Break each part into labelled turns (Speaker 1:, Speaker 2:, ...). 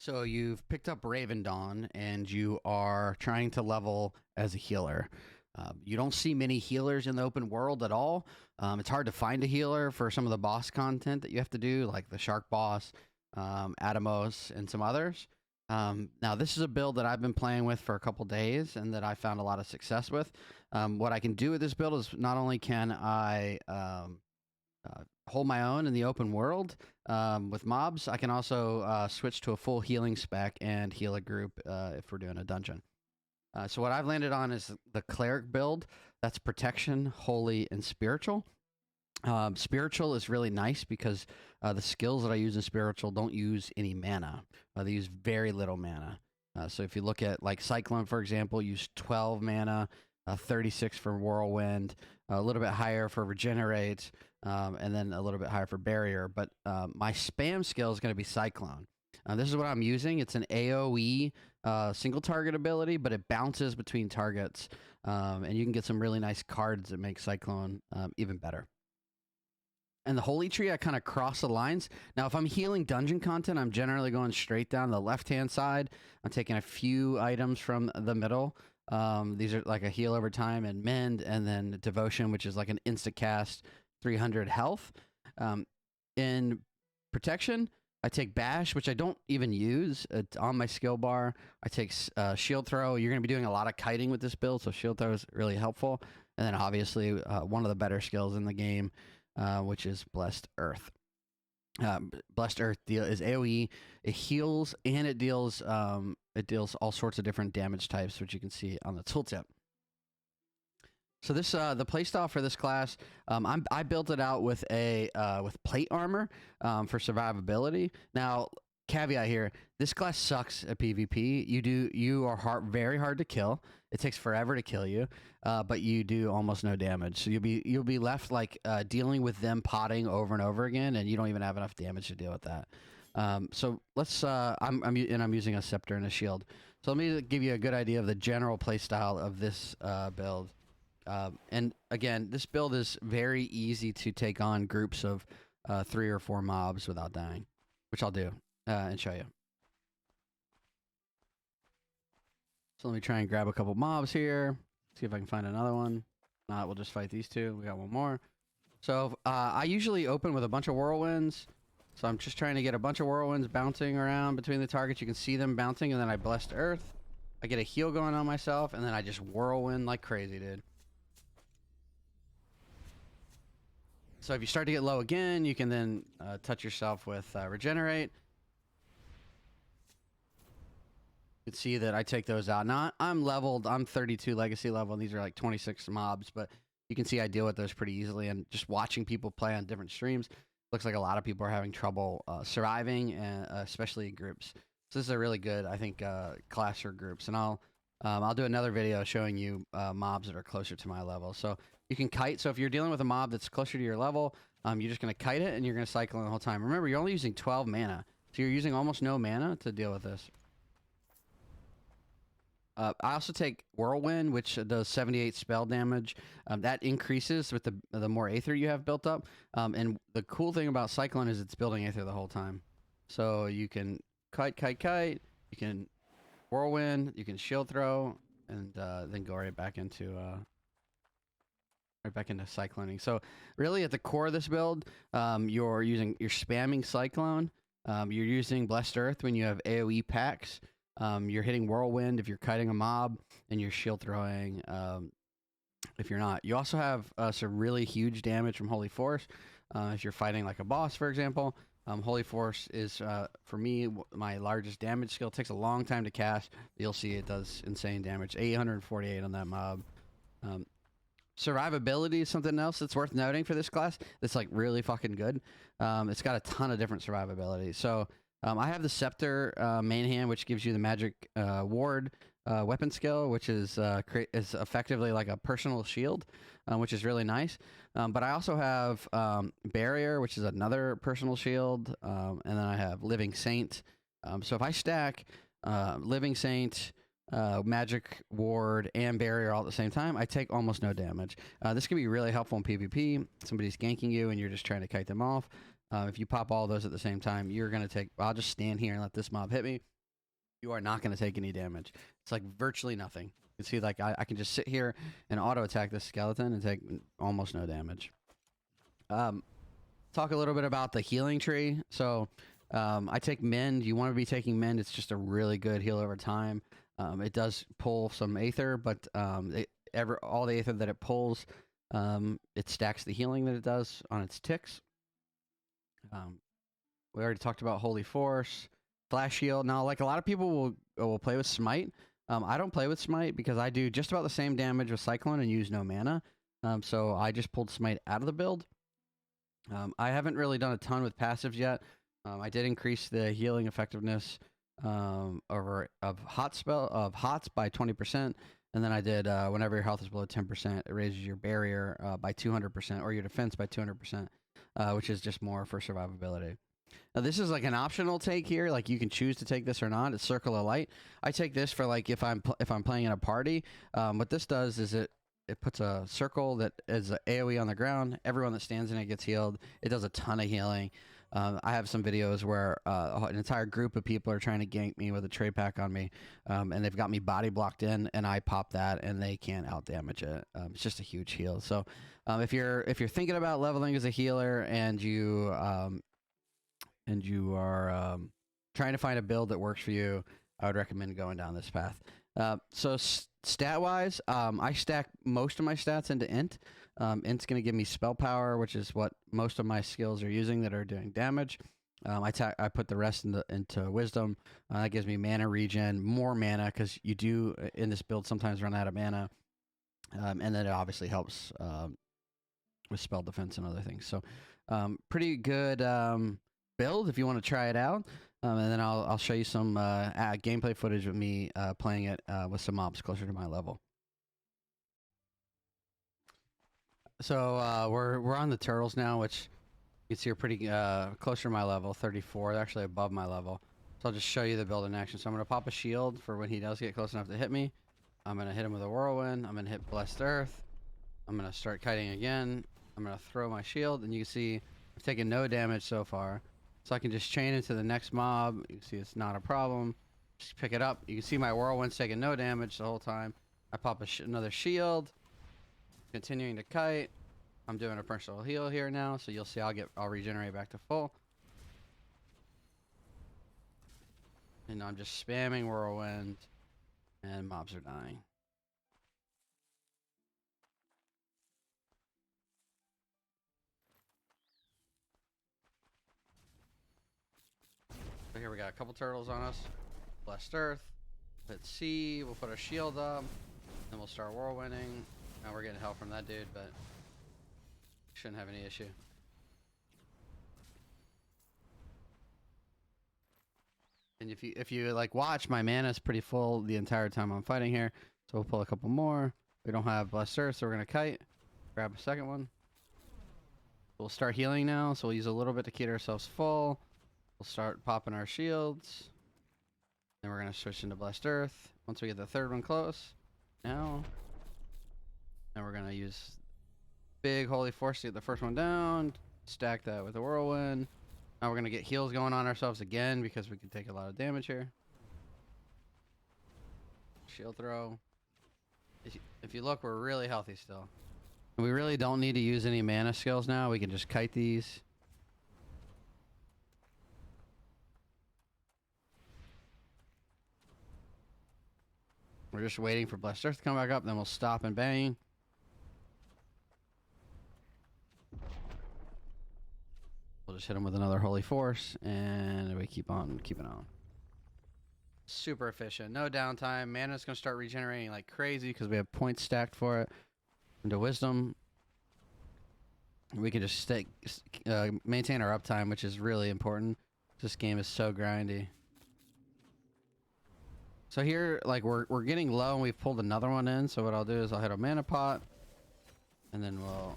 Speaker 1: So you've picked up RavenDawn and you are trying to level as a healer. You don't see many healers in the open world at all. It's hard to find a healer for some of the boss content that you have to do, like the Shark Boss, Atomos, and some others. Now, this is a build that I've been playing with for a couple days and that I found a lot of success with. What I can do with this build is not only can I hold my own in the open world with mobs, I can also switch to a full healing spec and heal a group if we're doing a dungeon. So what I've landed on is the cleric build. That's protection, holy, and spiritual. Spiritual is really nice because the skills that I use in spiritual don't use any mana. They use very little mana. So if you look at like Cyclone, for example, use 12 mana, 36 for Whirlwind, a little bit higher for Regenerate, and then a little bit higher for Barrier. But my spam skill is going to be Cyclone. This is what I'm using. It's an AoE single target ability, but it bounces between targets, and you can get some really nice cards that make Cyclone even better. And the Holy Tree, I kind of cross the lines. Now, if I'm healing dungeon content, I'm generally going straight down the left-hand side. I'm taking a few items from the middle. These are like a heal over time and mend, and then devotion, which is like an insta-cast 300 health. In protection, I take bash, which I don't even use. It's on my skill bar. I take shield throw. You're going to be doing a lot of kiting with this build, so shield throw is really helpful. And then obviously one of the better skills in the game, which is Blessed Earth. Blessed Earth is AoE. It heals and it deals all sorts of different damage types, which you can see on the tooltip. So this the playstyle for this class, I built it out with with plate armor for survivability. Now, caveat here: this class sucks at PvP. You are very hard to kill. It takes forever to kill you, but you do almost no damage. So you'll be left like dealing with them potting over and over again, and you don't even have enough damage to deal with that. So let's I'm using a scepter and a shield. So let me give you a good idea of the general playstyle of this build. And again, this build is very easy to take on groups of 3 or 4 mobs without dying, which I'll do and show you. So let me try and grab a couple mobs here. See if I can find another one. Not, we'll just fight these two. We got one more. So I usually open with a bunch of whirlwinds. So I'm just trying to get a bunch of whirlwinds bouncing around between the targets. You can see them bouncing, and then I Blessed Earth. I get a heal going on myself, and then I just whirlwind like crazy, dude. So if you start to get low again, you can then touch yourself with Regenerate. You can see that I take those out. Now, I'm leveled. I'm 32 legacy level, and these are like 26 mobs, but you can see I deal with those pretty easily. And just watching people play on different streams, looks like a lot of people are having trouble surviving, and especially in groups. So this is a really good, I think, class for groups. And I'll do another video showing you mobs that are closer to my level. So you can kite. So if you're dealing with a mob that's closer to your level, you're just going to kite it, and you're going to cycle the whole time. Remember, you're only using 12 mana. So you're using almost no mana to deal with this. I also take Whirlwind, which does 78 spell damage. That increases with the more Aether you have built up. And the cool thing about Cyclone is it's building Aether the whole time. So you can kite. You can Whirlwind. You can shield throw, and then go right back into cycloning. So really, at the core of this build, you're spamming Cyclone. You're using Blessed Earth when you have AoE packs. You're hitting Whirlwind if you're kiting a mob, and you're shield throwing if you're not. You also have some really huge damage from Holy Force if you're fighting like a boss, for example. Holy Force is, for me, my largest damage skill. It takes a long time to cast. You'll see it does insane damage. 848 on that mob. Survivability is something else that's worth noting for this class. That's like really fucking good. It's got a ton of different survivability. So I have the Scepter main hand, which gives you the magic ward weapon skill, which is effectively like a personal shield, which is really nice. But I also have Barrier, which is another personal shield, and then I have Living Saint. So if I stack Living Saint, magic ward, and Barrier all at the same time, I take almost no damage. This can be really helpful in PvP. Somebody's ganking you, and you're just trying to kite them off. If you pop all those at the same time, you're going to take... I'll just stand here and let this mob hit me. you are not going to take any damage. It's like virtually nothing. You can see like I can just sit here and auto attack this skeleton and take almost no damage. Talk a little bit about the healing tree. So I take mend. You want to be taking mend. It's just a really good heal over time. It does pull some aether, but all the aether that it pulls, it stacks the healing that it does on its ticks. We already talked about Holy Force, Flash Shield. Now, like a lot of people will play with Smite. I don't play with Smite because I do just about the same damage with Cyclone and use no mana. So I just pulled Smite out of the build. I haven't really done a ton with passives yet. I did increase the healing effectiveness of hots by 20%, and then I did whenever your health is below 10%, it raises your barrier by 200% or your defense by 200%, which is just more for survivability. Now this is like an optional take here. Like you can choose to take this or not. It's Circle of Light. I take this for like if I'm playing in a party. What this does is it puts a circle that is an AoE on the ground. Everyone that stands in it gets healed. It does a ton of healing. I have some videos where an entire group of people are trying to gank me with a trade pack on me, and they've got me body blocked in, and I pop that, and they can't out damage it. It's just a huge heal. So if you're thinking about leveling as a healer and you are trying to find a build that works for you, I would recommend going down this path. So stat wise, I stack most of my stats into int. Int's going to give me spell power, which is what most of my skills are using that are doing damage. I put the rest into wisdom. That gives me mana regen, more mana, because you do in this build sometimes run out of mana. And then it obviously helps with spell defense and other things. So pretty good build if you want to try it out. And then I'll show you some gameplay footage of me playing it with some mobs closer to my level. So we're on the turtles now, which you can see are pretty closer to my level, 34. They're actually above my level. So I'll just show you the build in action. So I'm going to pop a shield for when he does get close enough to hit me. I'm going to hit him with a whirlwind. I'm going to hit Blessed Earth. I'm going to start kiting again. I'm going to throw my shield, and you can see I've taken no damage so far. So I can just chain into the next mob. You can see it's not a problem. Just pick it up. You can see my whirlwind's taking no damage the whole time. I pop another shield. Continuing to kite. I'm doing a personal heal here now, so you'll see I'll regenerate back to full. And I'm just spamming whirlwind, and mobs are dying. So here we got a couple turtles on us. Blessed Earth. Hit C. We'll put our shield up. Then we'll start whirlwinding. Now we're getting help from that dude, but shouldn't have any issue. And if you like watch, my mana is pretty full the entire time I'm fighting here. So we'll pull a couple more. We don't have Blessed Earth, so we're gonna kite. Grab a second one. We'll start healing now, so we'll use a little bit to keep ourselves full. We'll start popping our shields. Then we're gonna switch into Blessed Earth. Once we get the third one close. Now. And we're gonna use big Holy Force to get the first one down. Stack that with a whirlwind. Now we're gonna get heals going on ourselves again because we can take a lot of damage here. Shield throw. If you look, we're really healthy still. We really don't need to use any mana skills now. We can just kite these. We're just waiting for Blessed Earth to come back up, then we'll stop and bang. We'll just hit him with another Holy Force, and we keep on keeping on. Super efficient, no downtime. Mana's gonna start regenerating like crazy because we have points stacked for it. Into Wisdom, we can just maintain our uptime, which is really important. This game is so grindy. So here, like we're getting low, and we've pulled another one in. So what I'll do is I'll hit a mana pot, and then we'll.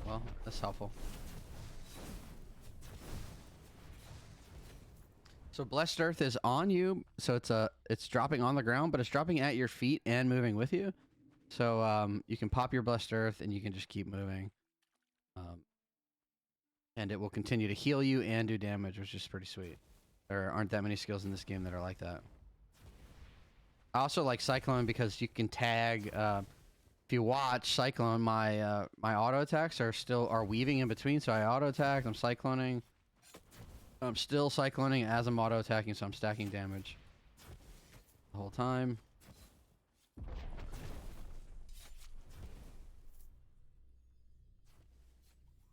Speaker 1: Well, that's helpful. So Blessed Earth is on you, so it's dropping on the ground, but it's dropping at your feet and moving with you. So you can pop your Blessed Earth, and you can just keep moving. And it will continue to heal you and do damage, which is pretty sweet. There aren't that many skills in this game that are like that. I also like Cyclone because you can tag. If you watch Cyclone, my my auto attacks are weaving in between. So I auto attack. I'm cycloning. I'm still cycloning as I'm auto attacking, so I'm stacking damage the whole time.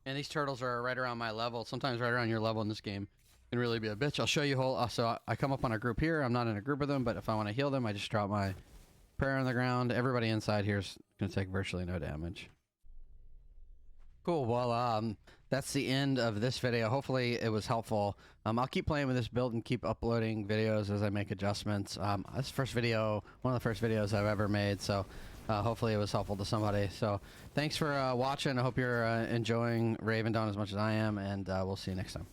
Speaker 1: And these turtles are right around my level, sometimes right around your level in this game. Can really be a bitch. I'll show you whole. So I come up on a group here. I'm not in a group with them, but if I want to heal them, I just drop my prayer on the ground. Everybody inside here is gonna take virtually no damage. Cool. Well, that's the end of this video. Hopefully it was helpful. I'll keep playing with this build and keep uploading videos as I make adjustments. This first video, one of the first videos I've ever made. So hopefully it was helpful to somebody. So thanks for watching. I hope you're enjoying RavenDawn as much as I am, and we'll see you next time.